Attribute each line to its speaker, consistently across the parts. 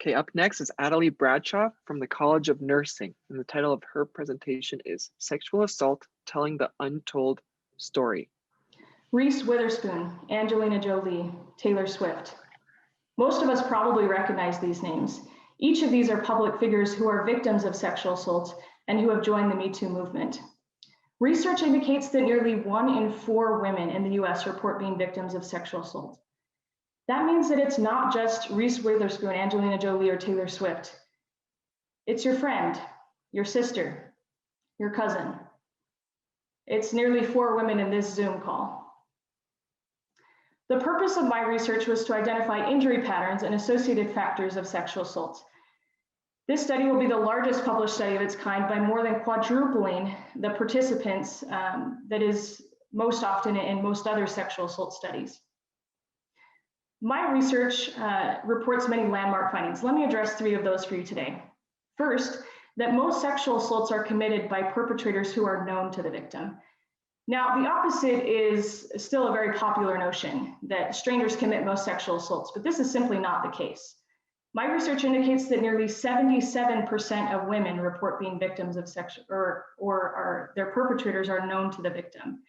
Speaker 1: Okay, up next is Atalie Bradshaw from the College of Nursing, and the title of her presentation is Sexual Assault, Telling the Untold Story.
Speaker 2: Reese Witherspoon, Angelina Jolie, Taylor Swift. Most of us probably recognize these names. Each of these are public figures who are victims of sexual assault and who have joined the Me Too movement. Research indicates that nearly 1 in 4 women in the US report being victims of sexual assault. That means that it's not just Reese Witherspoon, Angelina Jolie, or Taylor Swift. It's your friend, your sister, your cousin. It's nearly 4 women in this Zoom call. The purpose of my research was to identify injury patterns and associated factors of sexual assault. This study will be the largest published study of its kind by more than quadrupling the participants that is most often in most other sexual assault studies. My research reports many landmark findings. Let me address 3 of those for you today. First, that most sexual assaults are committed by perpetrators who are known to the victim. Now, the opposite is still a very popular notion, that strangers commit most sexual assaults, but this is simply not the case. My research indicates that nearly 77% of women report being victims of sexual, or their perpetrators are known to the victim.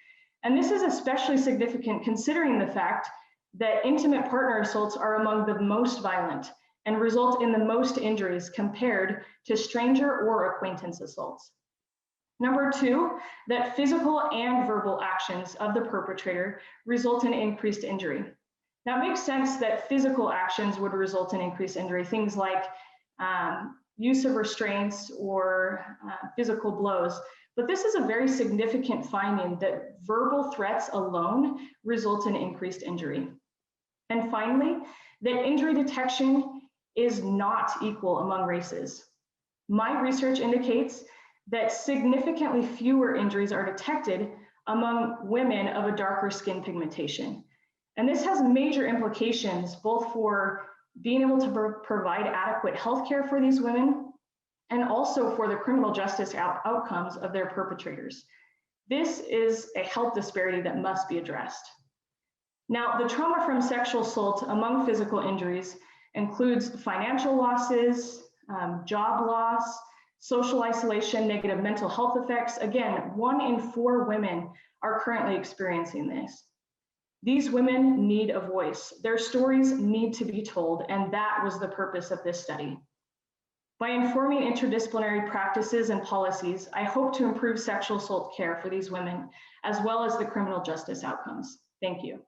Speaker 2: And this is especially significant considering the fact that intimate partner assaults are among the most violent and result in the most injuries compared to stranger or acquaintance assaults. Number 2, that physical and verbal actions of the perpetrator result in increased injury. Now, it makes sense that physical actions would result in increased injury, things like use of restraints or physical blows. But this is a very significant finding that verbal threats alone result in increased injury. And finally, that injury detection is not equal among races. My research indicates that significantly fewer injuries are detected among women of a darker skin pigmentation. And this has major implications both for being able to provide adequate healthcare for these women and also for the criminal justice outcomes of their perpetrators. This is a health disparity that must be addressed. Now, the trauma from sexual assault among physical injuries includes financial losses, job loss, social isolation, negative mental health effects. Again, 1 in 4 women are currently experiencing this. These women need a voice. Their stories need to be told, and that was the purpose of this study. By informing interdisciplinary practices and policies, I hope to improve sexual assault care for these women, as well as the criminal justice outcomes. Thank you.